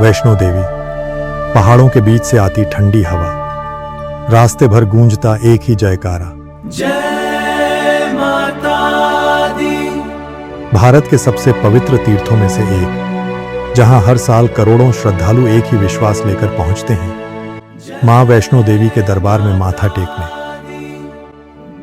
वैष्णो देवी, पहाड़ों के बीच से आती ठंडी हवा, रास्ते भर गूंजता एक ही जयकारा, जय माता दी। भारत के सबसे पवित्र तीर्थों में से एक, जहां हर साल करोड़ों श्रद्धालु एक ही विश्वास लेकर पहुंचते हैं, मां वैष्णो देवी के दरबार में माथा टेकने।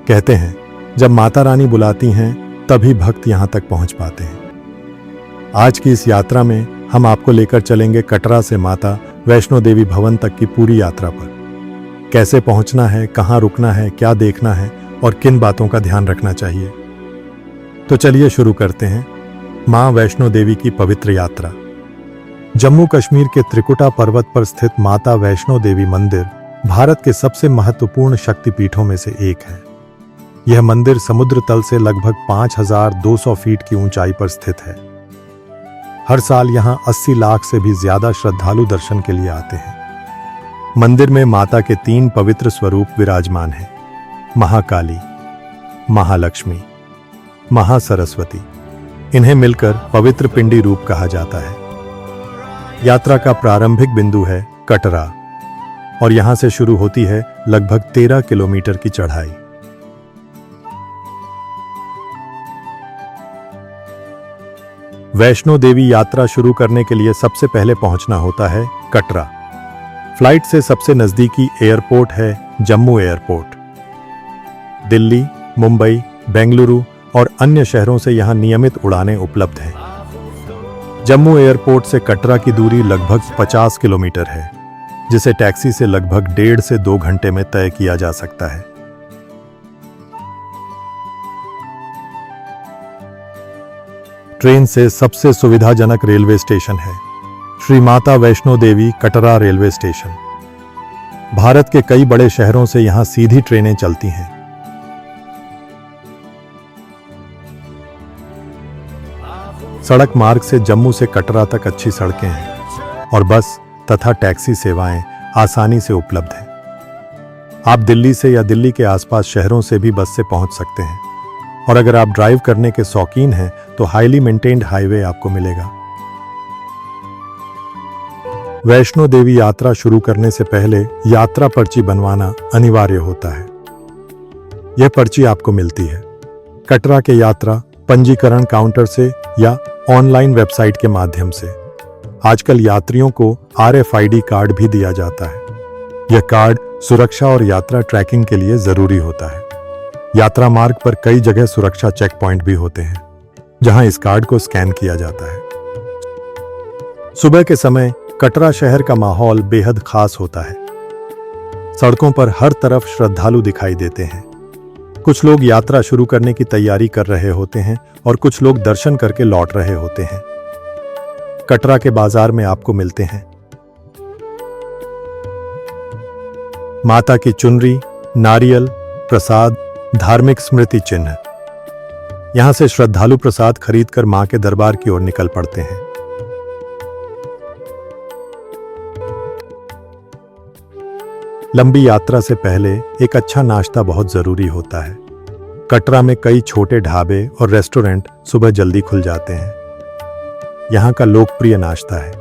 कहते हैं जब माता रानी बुलाती हैं तभी भक्त यहां तक पहुंच पाते हैं। आज की इस यात्रा में हम आपको लेकर चलेंगे कटरा से माता वैष्णो देवी भवन तक की पूरी यात्रा पर। कैसे पहुंचना है, कहां रुकना है, क्या देखना है और किन बातों का ध्यान रखना चाहिए। तो चलिए शुरू करते हैं मां वैष्णो देवी की पवित्र यात्रा। जम्मू कश्मीर के त्रिकुटा पर्वत पर स्थित माता वैष्णो देवी मंदिर भारत के सबसे महत्वपूर्ण शक्तिपीठों में से एक है। यह मंदिर समुद्र तल से लगभग 5200 फीट की ऊंचाई पर स्थित है। हर साल यहां 80 लाख से भी ज्यादा श्रद्धालु दर्शन के लिए आते हैं। मंदिर में माता के 3 पवित्र स्वरूप विराजमान हैं: महाकाली, महालक्ष्मी, महासरस्वती। इन्हें मिलकर पवित्र पिंडी रूप कहा जाता है। यात्रा का प्रारंभिक बिंदु है कटरा और यहां से शुरू होती है लगभग 13 किलोमीटर की चढ़ाई। वैष्णो देवी यात्रा शुरू करने के लिए सबसे पहले पहुंचना होता है कटरा। फ्लाइट से सबसे नजदीकी एयरपोर्ट है जम्मू एयरपोर्ट। दिल्ली, मुंबई, बेंगलुरु और अन्य शहरों से यहां नियमित उड़ानें उपलब्ध हैं। जम्मू एयरपोर्ट से कटरा की दूरी लगभग 50 किलोमीटर है, जिसे टैक्सी से लगभग 1.5 से 2 घंटे में तय किया जा सकता है। ट्रेन से सबसे सुविधाजनक रेलवे स्टेशन है श्री माता वैष्णो देवी कटरा रेलवे स्टेशन। भारत के कई बड़े शहरों से यहां सीधी ट्रेनें चलती हैं। सड़क मार्ग से जम्मू से कटरा तक अच्छी सड़कें हैं और बस तथा टैक्सी सेवाएं आसानी से उपलब्ध हैं। आप दिल्ली से या दिल्ली के आसपास शहरों से भी बस से पहुंच सकते हैं और अगर आप ड्राइव करने के शौकीन हैं तो हाईली मेंटेन्ड हाईवे आपको मिलेगा। वैष्णो देवी यात्रा शुरू करने से पहले यात्रा पर्ची बनवाना अनिवार्य होता है। यह पर्ची आपको मिलती है कटरा के यात्रा पंजीकरण काउंटर से या ऑनलाइन वेबसाइट के माध्यम से। आजकल यात्रियों को RFID कार्ड भी दिया जाता है। यह कार्ड सुरक्षा और यात्रा ट्रैकिंग के लिए जरूरी होता है। यात्रा मार्ग पर कई जगह सुरक्षा चेक पॉइंट भी होते हैं, जहां इस कार्ड को स्कैन किया जाता है। सुबह के समय कटरा शहर का माहौल बेहद खास होता है। सड़कों पर हर तरफ श्रद्धालु दिखाई देते हैं। कुछ लोग यात्रा शुरू करने की तैयारी कर रहे होते हैं और कुछ लोग दर्शन करके लौट रहे होते हैं। कटरा के बाजार में आपको मिलते हैं माता की चुनरी, नारियल, प्रसाद, धार्मिक स्मृति चिन्ह। यहां से श्रद्धालु प्रसाद खरीदकर मां के दरबार की ओर निकल पड़ते हैं। लंबी यात्रा से पहले एक अच्छा नाश्ता बहुत जरूरी होता है। कटरा में कई छोटे ढाबे और रेस्टोरेंट सुबह जल्दी खुल जाते हैं। यहां का लोकप्रिय नाश्ता है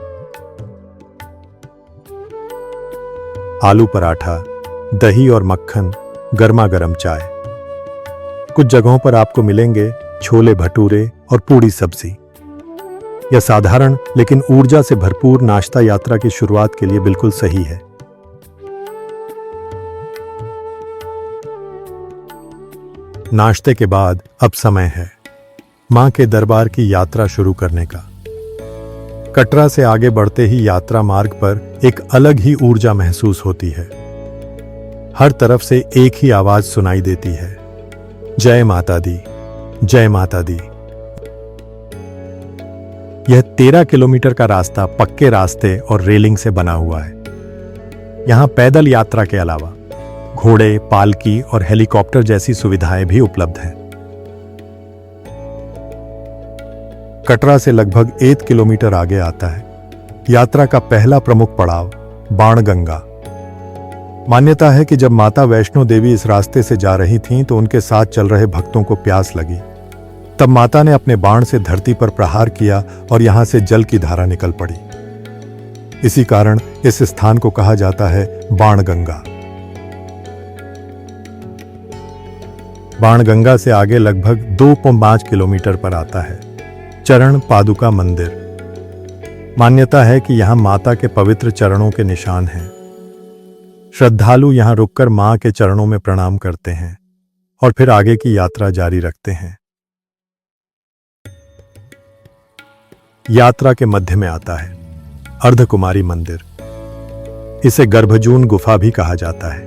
आलू पराठा, दही और मक्खन, गर्मा गर्म चाय। कुछ जगहों पर आपको मिलेंगे छोले भटूरे और पूड़ी सब्जी। यह साधारण लेकिन ऊर्जा से भरपूर नाश्ता यात्रा की शुरुआत के लिए बिल्कुल सही है। नाश्ते के बाद अब समय है मां के दरबार की यात्रा शुरू करने का। कटरा से आगे बढ़ते ही यात्रा मार्ग पर एक अलग ही ऊर्जा महसूस होती है। हर तरफ से एक ही आवाज सुनाई देती है, जय माता दी, जय माता दी। यह 13 किलोमीटर का रास्ता पक्के रास्ते और रेलिंग से बना हुआ है। यहां पैदल यात्रा के अलावा घोड़े, पालकी और हेलीकॉप्टर जैसी सुविधाएं भी उपलब्ध हैं। कटरा से लगभग 1 किलोमीटर आगे आता है यात्रा का पहला प्रमुख पड़ाव बाणगंगा। मान्यता है कि जब माता वैष्णो देवी इस रास्ते से जा रही थीं तो उनके साथ चल रहे भक्तों को प्यास लगी। तब माता ने अपने बाण से धरती पर प्रहार किया और यहां से जल की धारा निकल पड़ी। इसी कारण इस स्थान को कहा जाता है बाणगंगा। बाणगंगा से आगे लगभग 2.5 किलोमीटर पर आता है चरण पादुका मंदिर। मान्यता है कि यहां माता के पवित्र चरणों के निशान हैं। श्रद्धालु यहां रुककर मां के चरणों में प्रणाम करते हैं और फिर आगे की यात्रा जारी रखते हैं। यात्रा के मध्य में आता है अर्धकुमारी मंदिर। इसे गर्भजून गुफा भी कहा जाता है।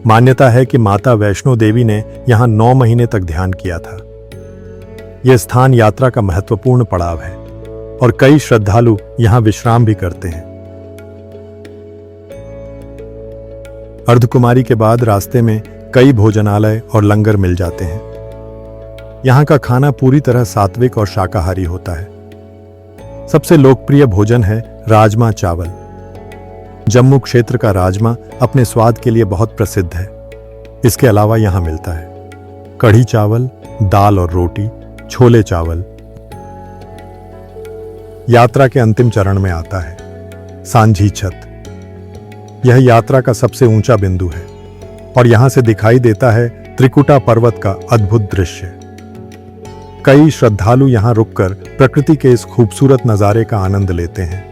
मान्यता है कि माता वैष्णो देवी ने यहां 9 महीने तक ध्यान किया था। यह स्थान यात्रा का महत्वपूर्ण पड़ाव है और कई श्रद्धालु यहां विश्राम भी करते हैं। अर्धकुमारी के बाद रास्ते में कई भोजनालय और लंगर मिल जाते हैं। यहां का खाना पूरी तरह सात्विक और शाकाहारी होता है। सबसे लोकप्रिय भोजन है राजमा चावल। जम्मू क्षेत्र का राजमा अपने स्वाद के लिए बहुत प्रसिद्ध है। इसके अलावा यहां मिलता है कढ़ी चावल, दाल और रोटी, छोले चावल। यात्रा के अंतिम चरण में आता है सांझी छत। यह यात्रा का सबसे ऊंचा बिंदु है और यहां से दिखाई देता है त्रिकुटा पर्वत का अद्भुत दृश्य। कई श्रद्धालु यहां रुककर प्रकृति के इस खूबसूरत नजारे का आनंद लेते हैं।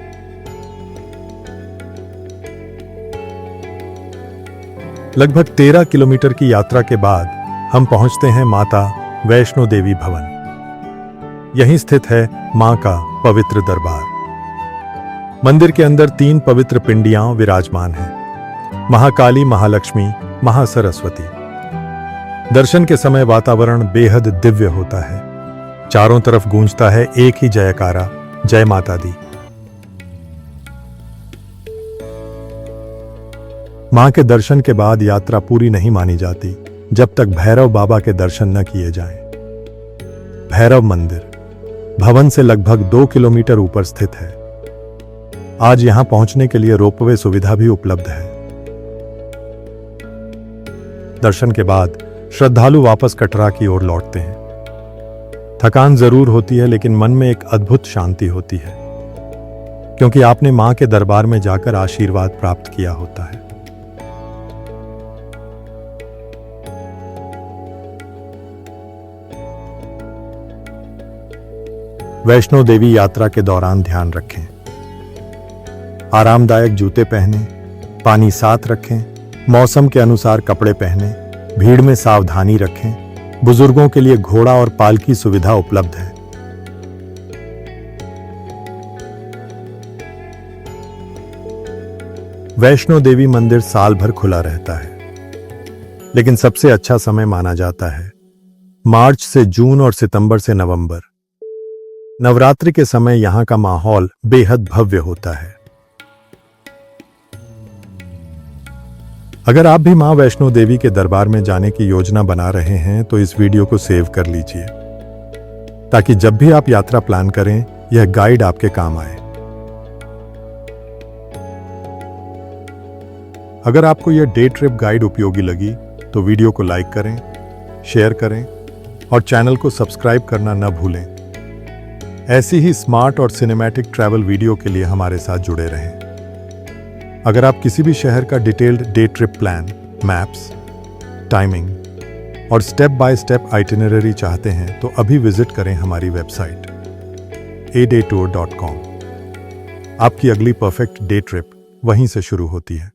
लगभग 13 किलोमीटर की यात्रा के बाद हम पहुंचते हैं माता वैष्णो देवी भवन। यहीं स्थित है मां का पवित्र दरबार। मंदिर के अंदर 3 पवित्र पिंडियां विराजमान हैं, महाकाली, महालक्ष्मी, महासरस्वती। दर्शन के समय वातावरण बेहद दिव्य होता है। चारों तरफ गूंजता है एक ही जयकारा, जय माता दी। मां के दर्शन के बाद यात्रा पूरी नहीं मानी जाती जब तक भैरव बाबा के दर्शन न किए जाएं। भैरव मंदिर भवन से लगभग 2 किलोमीटर ऊपर स्थित है। आज यहां पहुंचने के लिए रोपवे सुविधा भी उपलब्ध है। दर्शन के बाद श्रद्धालु वापस कटरा की ओर लौटते हैं। थकान जरूर होती है, लेकिन मन में एक अद्भुत शांति होती है, क्योंकि आपने मां के दरबार में जाकर आशीर्वाद प्राप्त किया होता है। वैष्णो देवी यात्रा के दौरान ध्यान रखें। आरामदायक जूते पहनें, पानी साथ रखें, मौसम के अनुसार कपड़े पहनें, भीड़ में सावधानी रखें। बुजुर्गों के लिए घोड़ा और पालकी सुविधा उपलब्ध है। वैष्णो देवी मंदिर साल भर खुला रहता है, लेकिन सबसे अच्छा समय माना जाता है मार्च से जून और सितंबर से नवंबर। नवरात्रि के समय यहां का माहौल बेहद भव्य होता है। अगर आप भी मां वैष्णो देवी के दरबार में जाने की योजना बना रहे हैं तो इस वीडियो को सेव कर लीजिए, ताकि जब भी आप यात्रा प्लान करें यह गाइड आपके काम आए। अगर आपको यह डे ट्रिप गाइड उपयोगी लगी तो वीडियो को लाइक करें, शेयर करें और चैनल को सब्सक्राइब करना न भूलें। ऐसी ही स्मार्ट और सिनेमैटिक ट्रैवल वीडियो के लिए हमारे साथ जुड़े रहें। अगर आप किसी भी शहर का detailed day trip plan, maps, timing और स्टेप बाय स्टेप आइटिनरी चाहते हैं तो अभी विजिट करें हमारी वेबसाइट adaytour.com। आपकी अगली परफेक्ट डे ट्रिप वहीं से शुरू होती है।